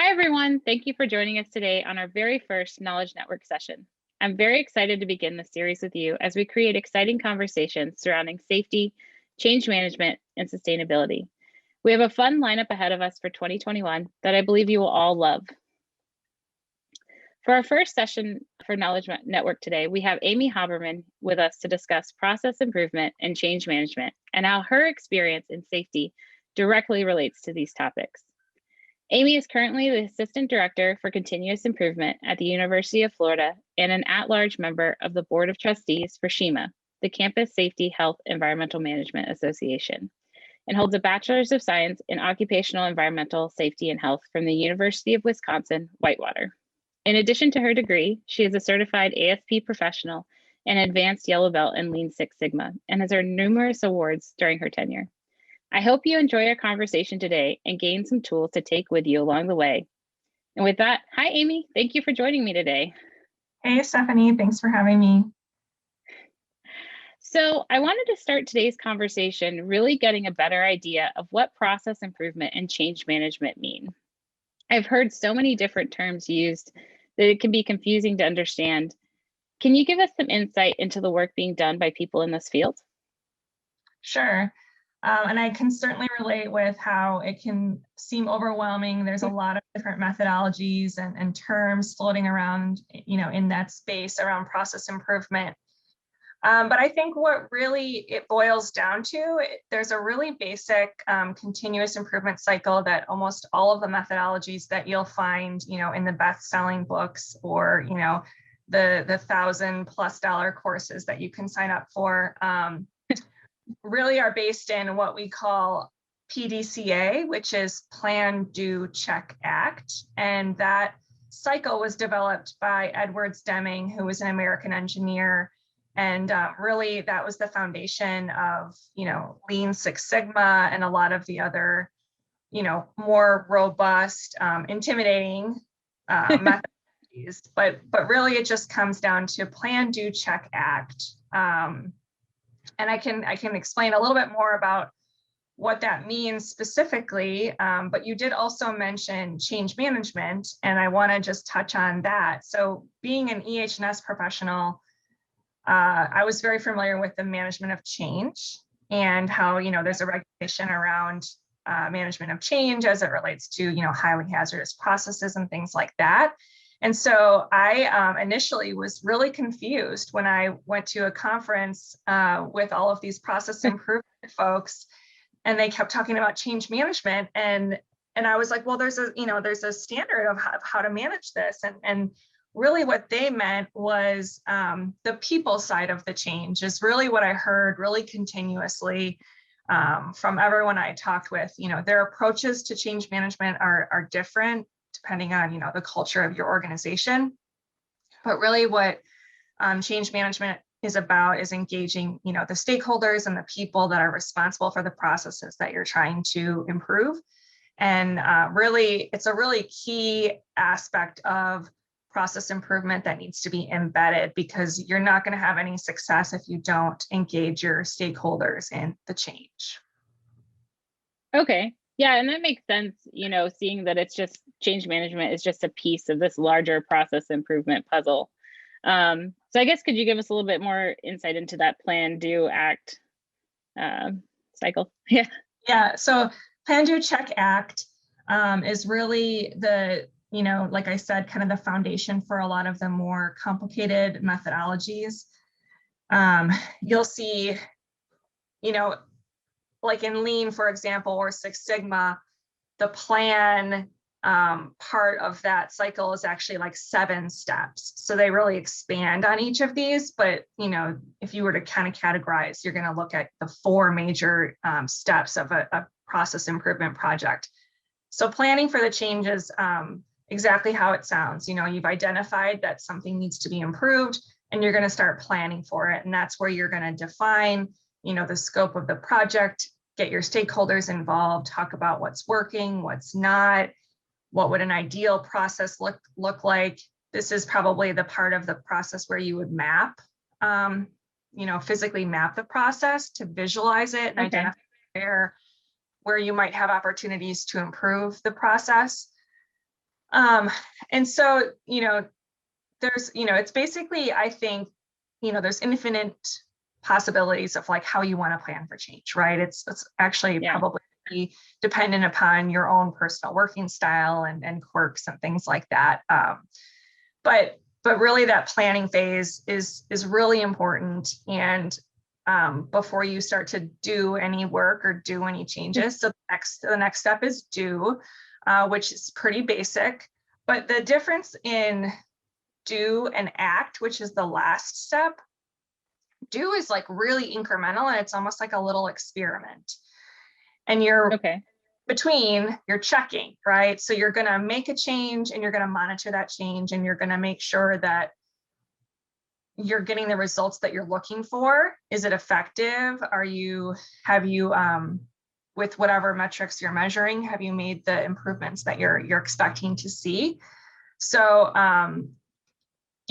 Hi, everyone. Thank you for joining us today on our very first Knowledge Network session. I'm very excited to begin this series with you as we create exciting conversations surrounding safety, change management, and sustainability. We have a fun lineup ahead of us for 2021 that I believe you will all love. For our first session for Knowledge Network today, we have Amy Haberman with us to discuss process improvement and change management and how her experience in safety directly relates to these topics. Amy is currently the Assistant Director for Continuous Improvement at the University of Florida and an at-large member of the Board of Trustees for SHEMA, the Campus Safety Health Environmental Management Association, and holds a Bachelor's of Science in Occupational Environmental Safety and Health from the University of Wisconsin-Whitewater. In addition to her degree, she is a certified ASP professional and advanced yellow belt in Lean Six Sigma and has earned numerous awards during her tenure. I hope you enjoy our conversation today and gain some tools to take with you along the way. And with that, hi, Amy. Thank you for joining me today. Hey, Stephanie. Thanks for having me. So I wanted to start today's conversation really getting a better idea of what process improvement and change management mean. I've heard so many different terms used that it can be confusing to understand. Can you give us some insight into the work being done by people in this field? Sure. And I can certainly relate with how it can seem overwhelming. There's a lot of different methodologies and terms floating around, in that space around process improvement. But I think what really it boils down to, there's a really basic continuous improvement cycle that almost all of the methodologies that you'll find, in the best-selling books or, the $1,000+ courses that you can sign up for, really are based in what we call PDCA, which is Plan, Do, Check, Act. And that cycle was developed by Edwards Deming, who was an American engineer. And really that was the foundation of, Lean Six Sigma and a lot of the other, more robust, intimidating methodologies. But really it just comes down to Plan, Do, Check, Act. And I can explain a little bit more about what that means specifically, but you did also mention change management, and I want to just touch on that. So being an EH&S professional, I was very familiar with the management of change and how, there's a regulation around management of change as it relates to, highly hazardous processes and things like that. And so I initially was really confused when I went to a conference with all of these process improvement folks, and they kept talking about change management. And I was like, well, there's a standard of how to manage this. And really what they meant was the people side of the change is really what I heard really continuously from everyone I talked with. Their approaches to change management are different depending on, the culture of your organization. But really what change management is about is engaging, the stakeholders and the people that are responsible for the processes that you're trying to improve. And really, it's a really key aspect of process improvement that needs to be embedded, because you're not going to have any success if you don't engage your stakeholders in the change. Okay. Yeah, and that makes sense, seeing that it's just change management is just a piece of this larger process improvement puzzle. So I guess, could you give us a little bit more insight into that Plan, Do, Act cycle? Yeah. Yeah, so Plan, Do, Check, Act is really the, like I said, kind of the foundation for a lot of the more complicated methodologies. You'll see, like in Lean, for example, or Six Sigma, the plan part of that cycle is actually like 7 steps. So they really expand on each of these. But, if you were to kind of categorize, you're going to look at the 4 major steps of a process improvement project. So planning for the change is exactly how it sounds. You've identified that something needs to be improved, and you're going to start planning for it. And that's where you're going to define the scope of the project, get your stakeholders involved, talk about what's working, what's not, what would an ideal process look like. This is probably the part of the process where you would map, physically map the process to visualize it and identify where you might have opportunities to improve the process. And so, there's, it's basically, I think, there's infinite possibilities of like how you want to plan for change, right? It's actually probably dependent upon your own personal working style and quirks and things like that. But really that planning phase is really important. And before you start to do any work or do any changes, so the next step is do, which is pretty basic. But the difference in do and act, which is the last step, do is like really incremental, and it's almost like a little experiment. And you're you're checking, right? So you're going to make a change and you're going to monitor that change, and you're going to make sure that you're getting the results that you're looking for. Is it effective? Have you with whatever metrics you're measuring, have you made the improvements that you're expecting to see? So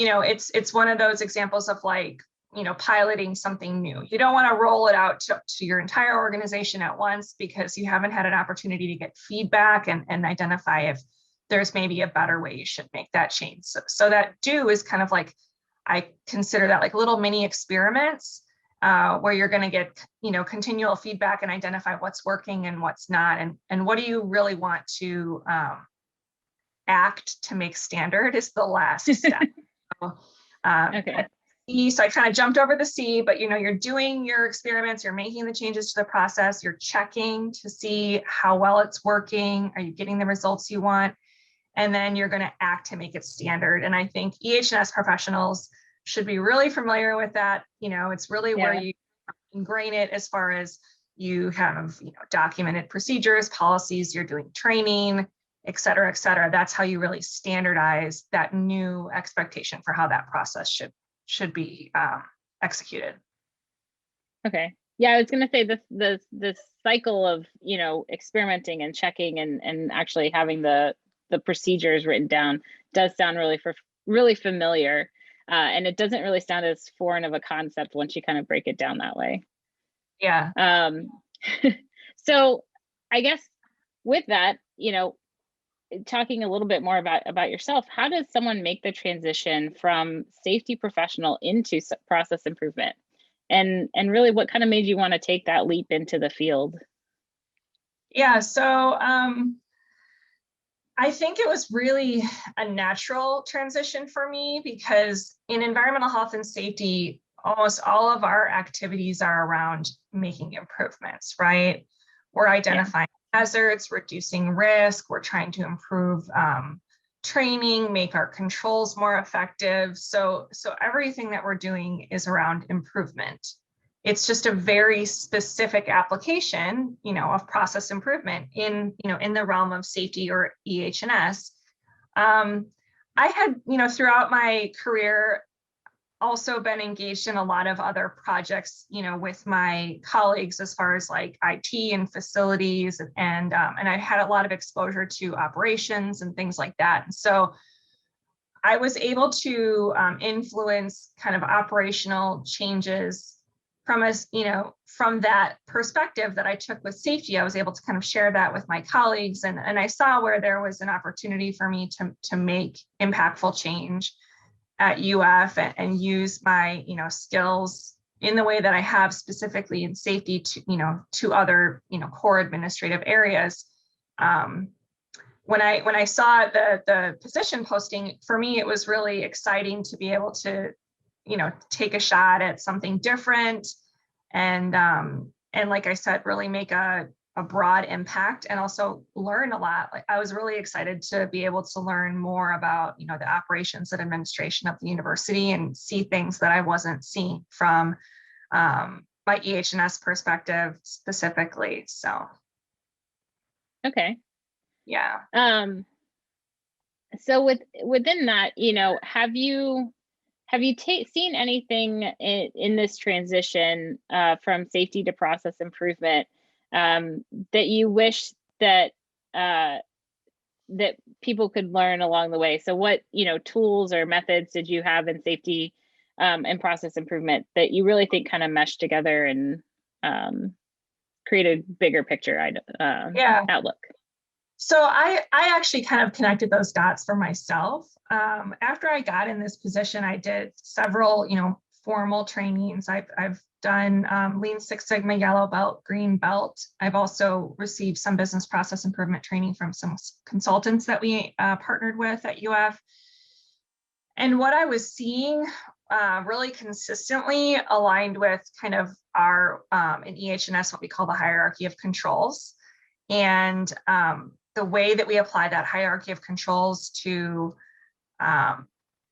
it's one of those examples of like, piloting something new. You don't want to roll it out to your entire organization at once, because you haven't had an opportunity to get feedback and identify if there's maybe a better way you should make that change. So that do is kind of like, I consider that like little mini experiments where you're going to get, continual feedback and identify what's working and what's not. And what do you really want to act to make standard is the last step. So I kind of jumped over the C, but you're doing your experiments, you're making the changes to the process, you're checking to see how well it's working. Are you getting the results you want? And then you're going to act to make it standard. And I think EHS professionals should be really familiar with that. It's really where you ingrain it, as far as you have, documented procedures, policies, you're doing training, et cetera, et cetera. That's how you really standardize that new expectation for how that process should be executed. Okay. Yeah, I was going to say this cycle of, experimenting and checking and actually having the procedures written down does sound really familiar. And it doesn't really sound as foreign of a concept once you kind of break it down that way. Yeah. So I guess with that, talking a little bit more about yourself, how does someone make the transition from safety professional into process improvement? And really, what kind of made you want to take that leap into the field? Yeah, so I think it was really a natural transition for me, because in environmental health and safety, almost all of our activities are around making improvements, right? We're identifying hazards, reducing risk, we're trying to improve training, make our controls more effective. So everything that we're doing is around improvement. It's just a very specific application, of process improvement in the realm of safety or EH&S. I had, throughout my career, also been engaged in a lot of other projects, with my colleagues, as far as like IT and facilities, and I had a lot of exposure to operations and things like that. And so I was able to influence kind of operational changes from that perspective that I took with safety. I was able to kind of share that with my colleagues, and I saw where there was an opportunity for me to make impactful change at UF and use my skills in the way that I have specifically in safety to other core administrative areas. When I saw the position posting, for me it was really exciting to be able to take a shot at something different and like I said, really make a broad impact and also learn a lot. Like, I was really excited to be able to learn more about the operations and administration of the university and see things that I wasn't seeing from my EH&S perspective specifically. So okay. Yeah. So within that, have you seen anything in this transition from safety to process improvement that you wish that that people could learn along the way? So what tools or methods did you have in safety and process improvement that you really think kind of meshed together and create a bigger picture outlook? So I actually kind of connected those dots for myself. After I got in this position, I did several, formal trainings. I've done Lean Six Sigma Yellow Belt, Green Belt. I've also received some business process improvement training from some consultants that we partnered with at UF. And what I was seeing really consistently aligned with kind of our in EH&S, what we call the hierarchy of controls. And the way that we apply that hierarchy of controls to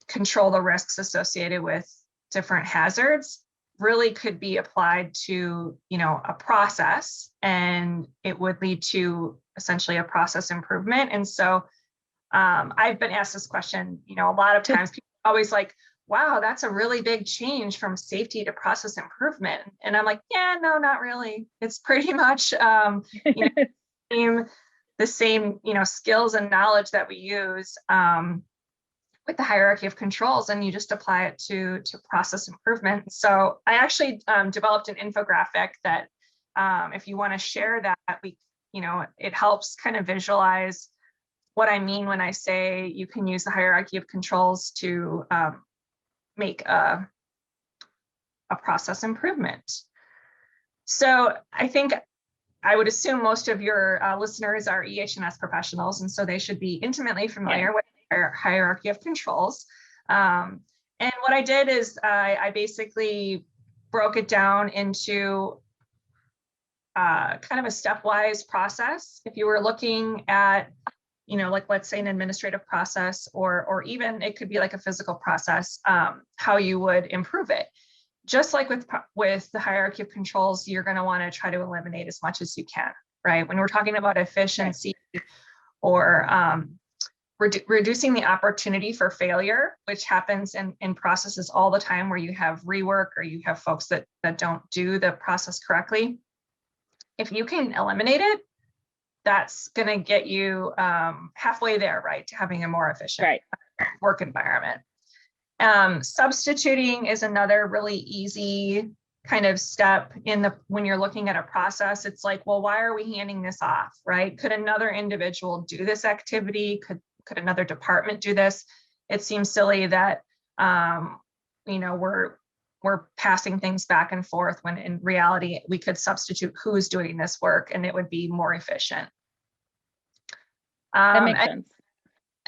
control the risks associated with different hazards really could be applied to, a process, and it would lead to essentially a process improvement. And so I've been asked this question, a lot of times, people are always like, wow, that's a really big change from safety to process improvement. And I'm like, yeah, no, not really. It's pretty much the same, skills and knowledge that we use with the hierarchy of controls, and you just apply it to process improvement. So I actually developed an infographic that if you want to share that, it helps kind of visualize what I mean when I say you can use the hierarchy of controls to make a process improvement. So I think I would assume most of your listeners are EH&S professionals, and so they should be intimately familiar with our hierarchy of controls. And what I did is I basically broke it down into kind of a stepwise process. If you were looking at, like let's say an administrative process, or even it could be like a physical process, how you would improve it. Just like with the hierarchy of controls, you're going to want to try to eliminate as much as you can, right? When we're talking about efficiency or reducing the opportunity for failure, which happens in processes all the time, where you have rework or you have folks that don't do the process correctly. If you can eliminate it, that's going to get you halfway there, right, to having a more efficient work environment. Substituting is another really easy kind of step when you're looking at a process. It's like, well, why are we handing this off, right? Could another individual do this activity? Could another department do this? It seems silly that we're passing things back and forth, when in reality we could substitute who's doing this work and it would be more efficient. That makes sense.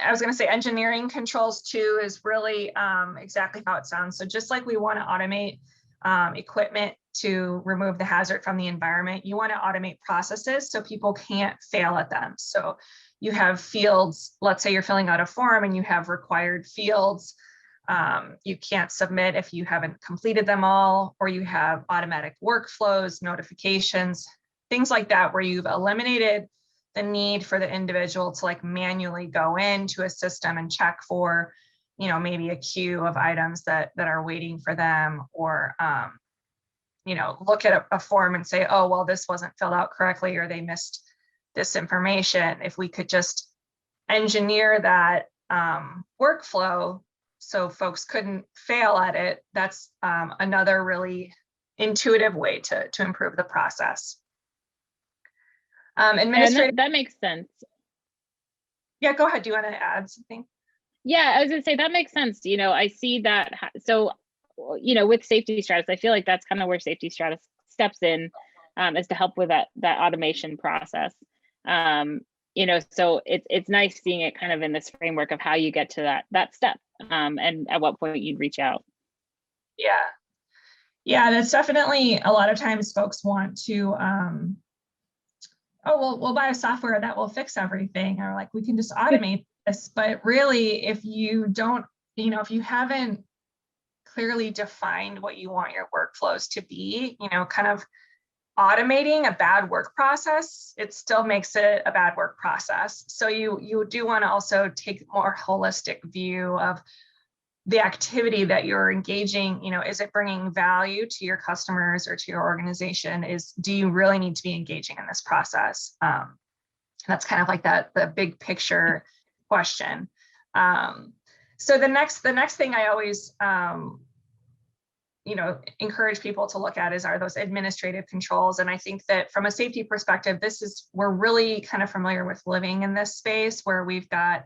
I was going to say engineering controls too is really exactly how it sounds. So just like we want to automate equipment to remove the hazard from the environment, you want to automate processes so people can't fail at them. So you have fields, let's say you're filling out a form and you have required fields. You can't submit if you haven't completed them all, or you have automatic workflows, notifications, things like that, where you've eliminated the need for the individual to like manually go into a system and check for, maybe a queue of items that are waiting for them, or, look at a form and say, oh, well, this wasn't filled out correctly, or they missed this information. If we could just engineer that workflow so folks couldn't fail at it, that's another really intuitive way to improve the process. Administrative. That makes sense. Yeah, go ahead. Do you want to add something? Yeah, I was going to say that makes sense. I see that. So, with SafetyStratus, I feel like that's kind of where SafetyStratus steps in, is to help with that automation process. So it's nice seeing it kind of in this framework of how you get to that step, and at what point you'd reach out. Yeah, that's definitely a lot of times folks want to. Oh, well, we'll buy a software that will fix everything, or like we can just automate this. But really, if you don't, if you haven't clearly defined what you want your workflows to be, kind of automating a bad work process, it still makes it a bad work process. So you do want to also take a more holistic view of the activity that you're engaging. Is it bringing value to your customers or to your organization? Do you really need to be engaging in this process? That's kind of like the big picture question. So the next thing I always encourage people to look at are those administrative controls. And I think that from a safety perspective, we're really kind of familiar with living in this space where we've got,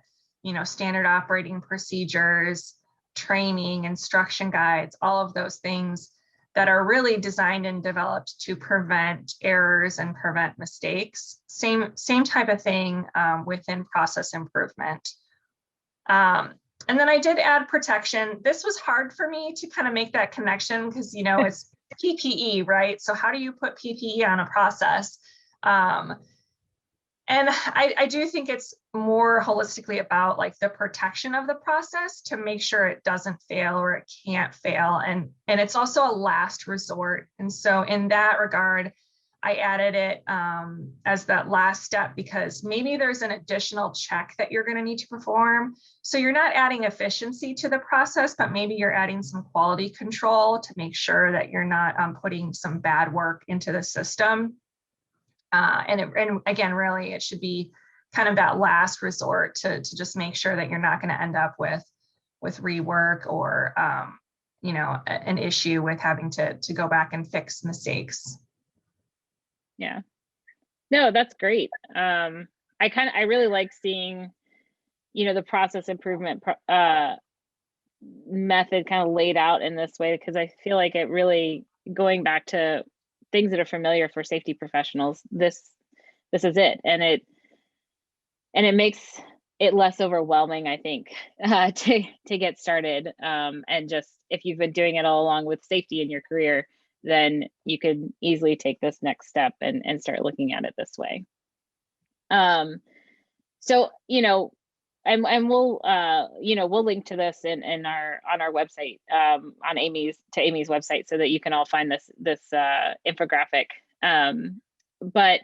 standard operating procedures, training, instruction guides, all of those things that are really designed and developed to prevent errors and prevent mistakes. Same type of thing within process improvement. And then I did add protection. This was hard for me to kind of make that connection because, it's PPE, right? So how do you put PPE on a process? And I do think it's more holistically about like the protection of the process to make sure it doesn't fail or it can't fail. And it's also a last resort. And so in that regard, I added it as that last step because maybe there's an additional check that you're going to need to perform. So you're not adding efficiency to the process, but maybe you're adding some quality control to make sure that you're not putting some bad work into the system. And again, really, it should be kind of that last resort to just make sure that you're not going to end up with rework or, an issue with having to go back and fix mistakes. Yeah, no, that's great. I really like seeing, the process improvement method kind of laid out in this way, because I feel like it really, going back to things that are familiar for safety professionals, this is it. And it makes it less overwhelming, I think, to get started. And just, if you've been doing it all along with safety in your career, then you could easily take this next step and start looking at it this way. So, and we'll, we'll link to this on our website, on Amy's website, so that you can all find this infographic. But,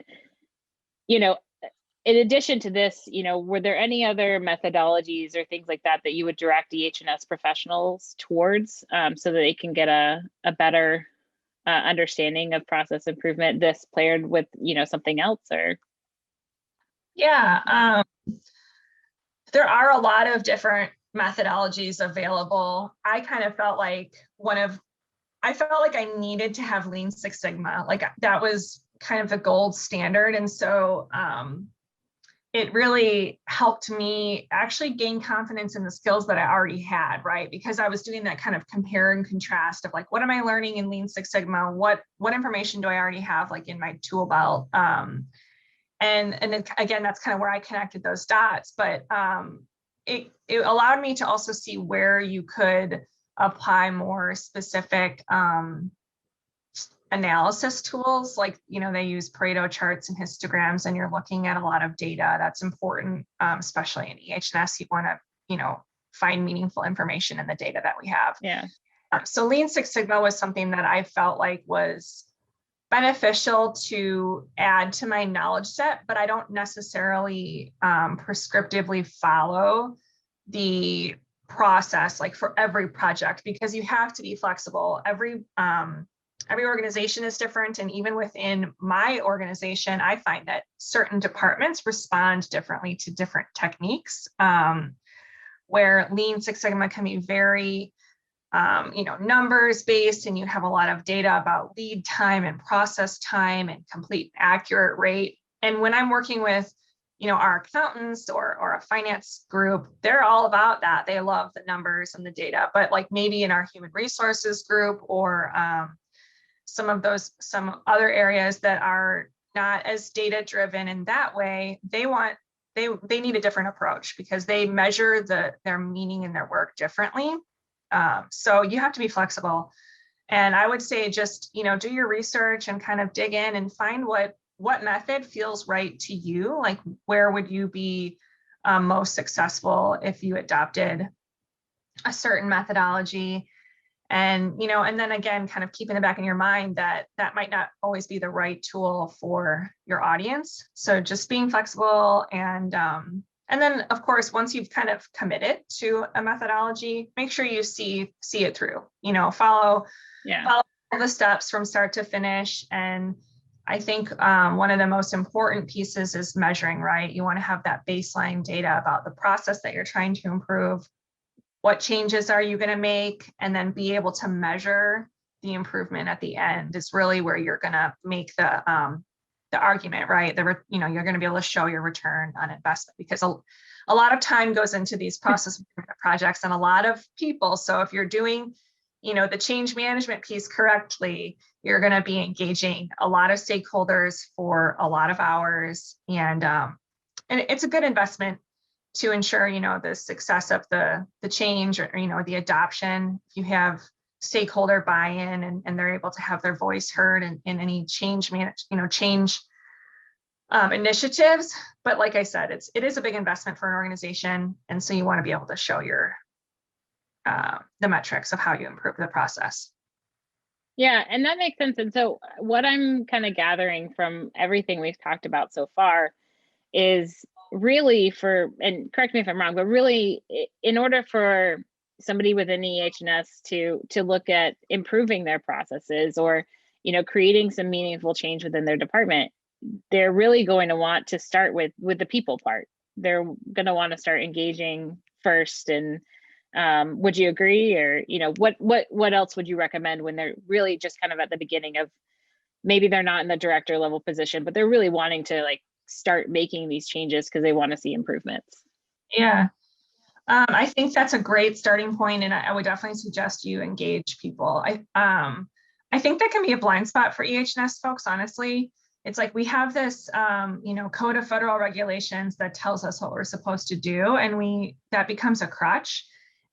in addition to this, were there any other methodologies or things like that you would direct EH&S professionals towards, so that they can get a better understanding of process improvement, this paired with, something else? Or yeah, there are a lot of different methodologies available. I kind of felt like I needed to have Lean Six Sigma. Like that was kind of the gold standard. And so it really helped me actually gain confidence in the skills that I already had, right? Because I was doing that kind of compare and contrast of like, what am I learning in Lean Six Sigma? What information do I already have like in my tool belt? And then again, that's kind of where I connected those dots. But it allowed me to also see where you could apply more specific analysis tools, like, they use Pareto charts and histograms, and you're looking at a lot of data. That's important, especially in EH&S. You want to, find meaningful information in the data that we have. Yeah. So Lean Six Sigma was something that I felt like was beneficial to add to my knowledge set, but I don't necessarily prescriptively follow the process like for every project, because you have to be flexible. Every organization is different. And even within my organization, I find that certain departments respond differently to different techniques, where Lean Six Sigma can be very, numbers based, and you have a lot of data about lead time and process time and complete accurate rate. And when I'm working with, our accountants or a finance group, they're all about that. They love the numbers and the data, but like maybe in our human resources group or some other areas that are not as data driven in that way, they need a different approach because they measure their meaning in their work differently. So you have to be flexible. And I would say just, do your research and kind of dig in and find what method feels right to you. Like, where would you be most successful if you adopted a certain methodology? And, and then again, kind of keep in the back of your mind that might not always be the right tool for your audience. So just being flexible and then, of course, once you've kind of committed to a methodology, make sure you see it through, follow all the steps from start to finish. And I think one of the most important pieces is measuring, right? You want to have that baseline data about the process that you're trying to improve. What changes are you going to make? And then be able to measure the improvement at the end is really where you're going to make the argument, right? You're going to be able to show your return on investment, because a lot of time goes into these process improvement projects and a lot of people. So if you're doing, the change management piece correctly, you're going to be engaging a lot of stakeholders for a lot of hours, and it's a good investment to ensure, the success of the change, or, the adoption. If you have stakeholder buy-in and they're able to have their voice heard in any change initiatives. But like I said, it is a big investment for an organization. And so you want to be able to show your the metrics of how you improve the process. Yeah, and that makes sense. And so what I'm kind of gathering from everything we've talked about so far is really and correct me if I'm wrong, but really in order for somebody within EH&S to look at improving their processes, or, creating some meaningful change within their department, they're really going to want to start with the people part. They're going to want to start engaging first. And would you agree? Or, what else would you recommend when they're really just kind of at the beginning of, maybe they're not in the director level position, but they're really wanting to start making these changes because they want to see improvements? Yeah. I think that's a great starting point, and I would definitely suggest you engage people. I think that can be a blind spot for EH&S folks, honestly. It's like we have this, code of federal regulations that tells us what we're supposed to do, and that becomes a crutch.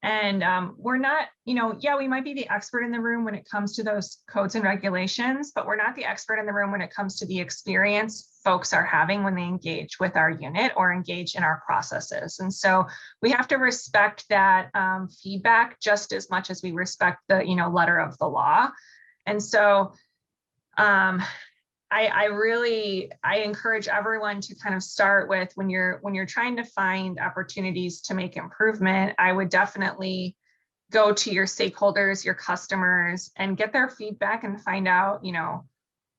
And we're not, we might be the expert in the room when it comes to those codes and regulations, but we're not the expert in the room when it comes to the experience folks are having when they engage with our unit or engage in our processes. And so we have to respect that feedback just as much as we respect the, letter of the law. And so I encourage everyone to kind of start with, when you're trying to find opportunities to make improvement, I would definitely go to your stakeholders, your customers, and get their feedback and find out,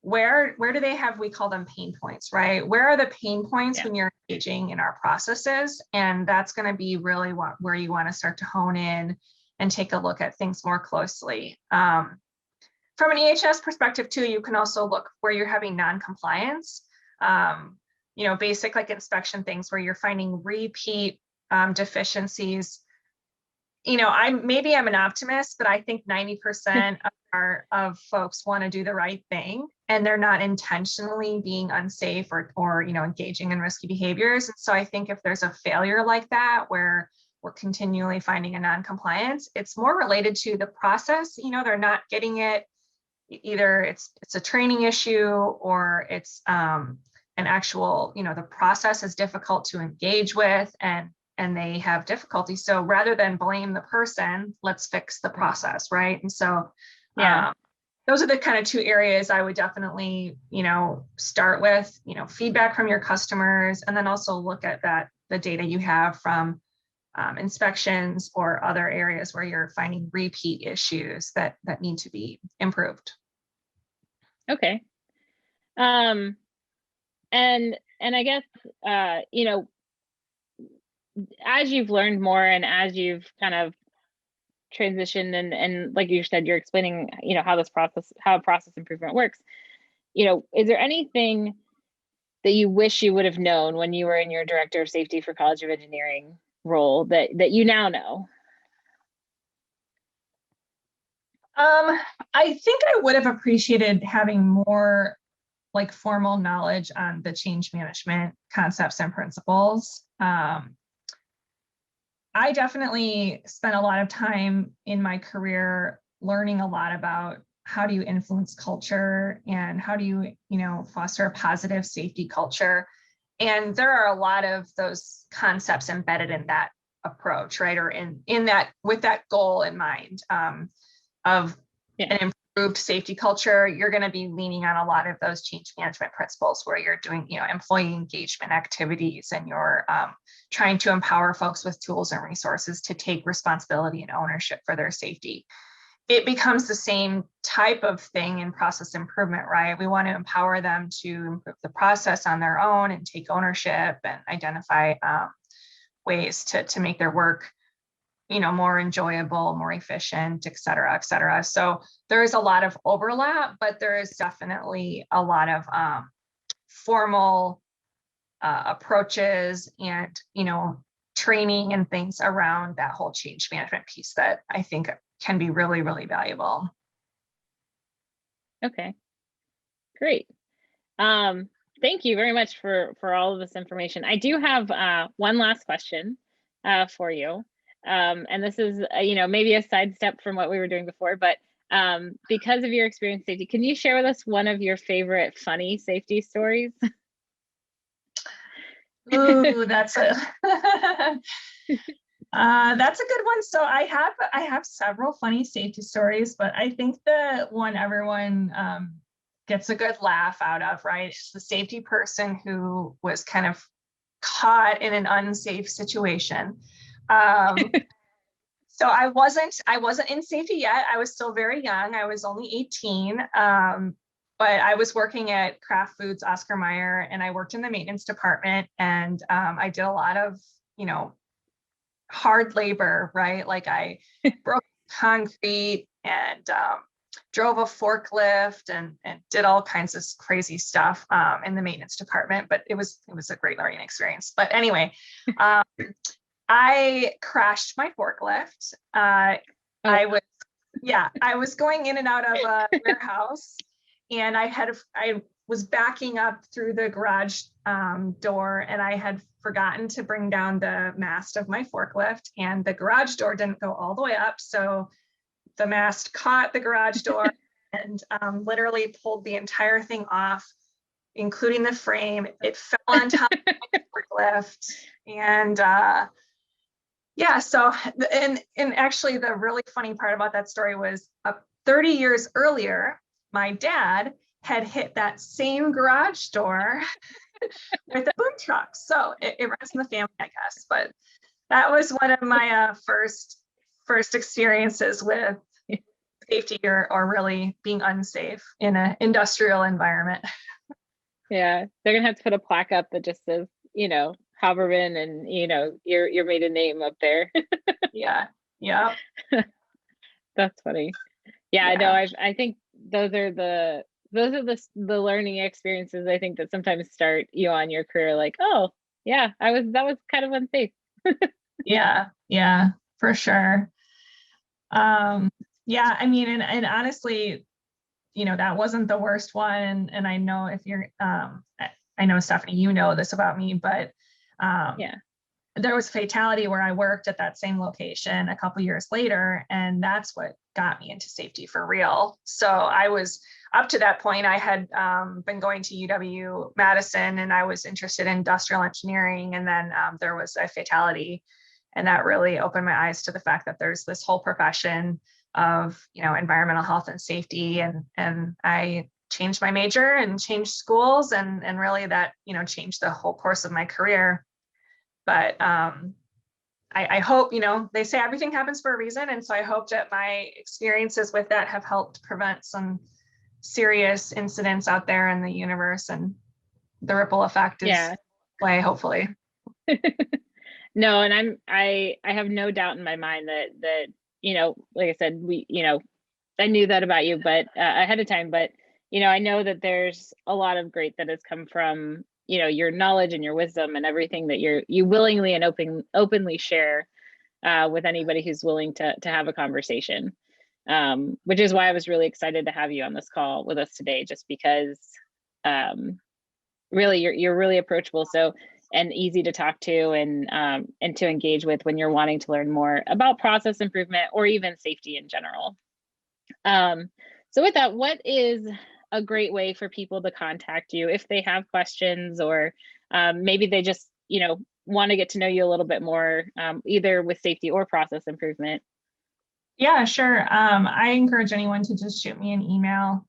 where do they have, we call them pain points, right? Where are the pain points when you're engaging in our processes? And that's going to be really where you want to start to hone in and take a look at things more closely. From an EHS perspective too, you can also look where you're having non-compliance, basic like inspection things where you're finding repeat deficiencies. I'm an optimist, but I think 90% of folks want to do the right thing, and they're not intentionally being unsafe or engaging in risky behaviors. And so I think if there's a failure like that, where we're continually finding a non-compliance, it's more related to the process. They're not getting it. Either it's a training issue, or it's an actual, the process is difficult to engage with, and they have difficulty. So rather than blame the person, let's fix the process, right? And so those are the kind of two areas I would definitely, start with, feedback from your customers, and then also look at the data you have from inspections or other areas where you're finding repeat issues that need to be improved. Okay. And I guess, as you've learned more and as you've kind of transitioned and like you said, you're explaining, how process improvement works, is there anything that you wish you would have known when you were in your director of safety for College of Engineering role that you now know? I think I would have appreciated having more formal knowledge on the change management concepts and principles. I definitely spent a lot of time in my career learning a lot about how do you influence culture, and how do you, foster a positive safety culture. And there are a lot of those concepts embedded in that approach, right? Or in that, with that goal in mind, of an improved safety culture, you're going to be leaning on a lot of those change management principles, where you're doing, employee engagement activities, and you're trying to empower folks with tools and resources to take responsibility and ownership for their safety. It becomes the same type of thing in process improvement, right? We want to empower them to improve the process on their own and take ownership and identify ways to make their work more enjoyable, more efficient, et cetera, et cetera. So there is a lot of overlap, but there is definitely a lot of formal approaches and, training and things around that whole change management piece that I think can be really, really valuable. Okay, great. Thank you very much for all of this information. I do have one last question for you. And this is, maybe a sidestep from what we were doing before, but because of your experience in safety, can you share with us one of your favorite funny safety stories? Ooh, that's a that's a good one. So I have several funny safety stories, but I think the one everyone gets a good laugh out of, right, is the safety person who was kind of caught in an unsafe situation. So I wasn't in safety yet. I was still very young. I was only 18. But I was working at Kraft Foods, Oscar Mayer, and I worked in the maintenance department. And I did a lot of, hard labor, right? Like I broke concrete and drove a forklift and did all kinds of crazy stuff in the maintenance department. But it was a great learning experience. But anyway, I crashed my forklift. I was going in and out of a warehouse. And I was backing up through the garage door, and I had forgotten to bring down the mast of my forklift, and the garage door didn't go all the way up. So the mast caught the garage door and literally pulled the entire thing off, including the frame. It fell on top of my forklift. And so, and actually the really funny part about that story was 30 years earlier, my dad had hit that same garage door with a boom truck. So it runs in the family, I guess. But that was one of my first experiences with safety or really being unsafe in an industrial environment. Yeah, they're gonna have to put a plaque up that just says, Haberman and your maiden name up there. Yeah. That's funny. Yeah, no, I think those are the learning experiences I think that sometimes start you on your career, like, oh yeah, that was kind of unsafe. Yeah, for sure. Yeah, I mean, and honestly, that wasn't the worst one. And I know if you're I know, Stephanie, you know this about me, but there was a fatality where I worked at that same location a couple years later, and that's what got me into safety for real. So I was, up to that point, I had been going to UW-Madison, and I was interested in industrial engineering. And then there was a fatality, and that really opened my eyes to the fact that there's this whole profession of, environmental health and safety. And I changed my major and changed schools, and really that, changed the whole course of my career. But I hope, they say everything happens for a reason. And so I hope that my experiences with that have helped prevent some serious incidents out there in the universe, and the ripple effect is way, hopefully. No, and I have no doubt in my mind that like I said, I knew that about you, but ahead of time, but I know that there's a lot of great that has come from your knowledge and your wisdom and everything that you willingly and openly share with anybody who's willing to have a conversation, which is why I was really excited to have you on this call with us today, just because really you're really approachable, and easy to talk to and to engage with when you're wanting to learn more about process improvement or even safety in general. So with that, what is a great way for people to contact you if they have questions, or maybe they just want to get to know you a little bit more, either with safety or process improvement? Yeah, sure. I encourage anyone to just shoot me an email.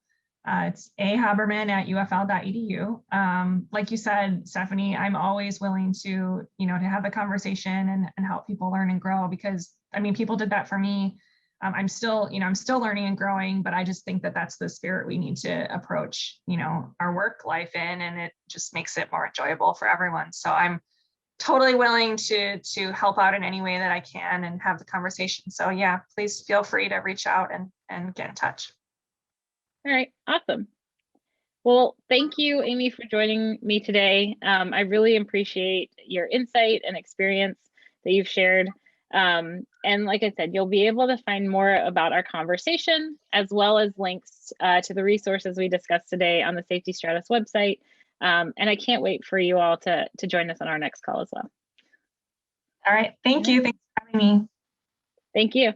It's ahaberman@ufl.edu. Like you said, Stephanie, I'm always willing to have a conversation and help people learn and grow, because people did that for me. I'm still learning and growing, but I just think that that's the spirit we need to approach, our work life in, and it just makes it more enjoyable for everyone. So I'm totally willing to help out in any way that I can and have the conversation. So yeah, please feel free to reach out and get in touch. All right, awesome. Well, thank you, Amy, for joining me today. I really appreciate your insight and experience that you've shared. And like I said, you'll be able to find more about our conversation, as well as links to the resources we discussed today on the SafetyStratus website. And I can't wait for you all to join us on our next call as well. All right, thank you. Thanks for having me. Thank you.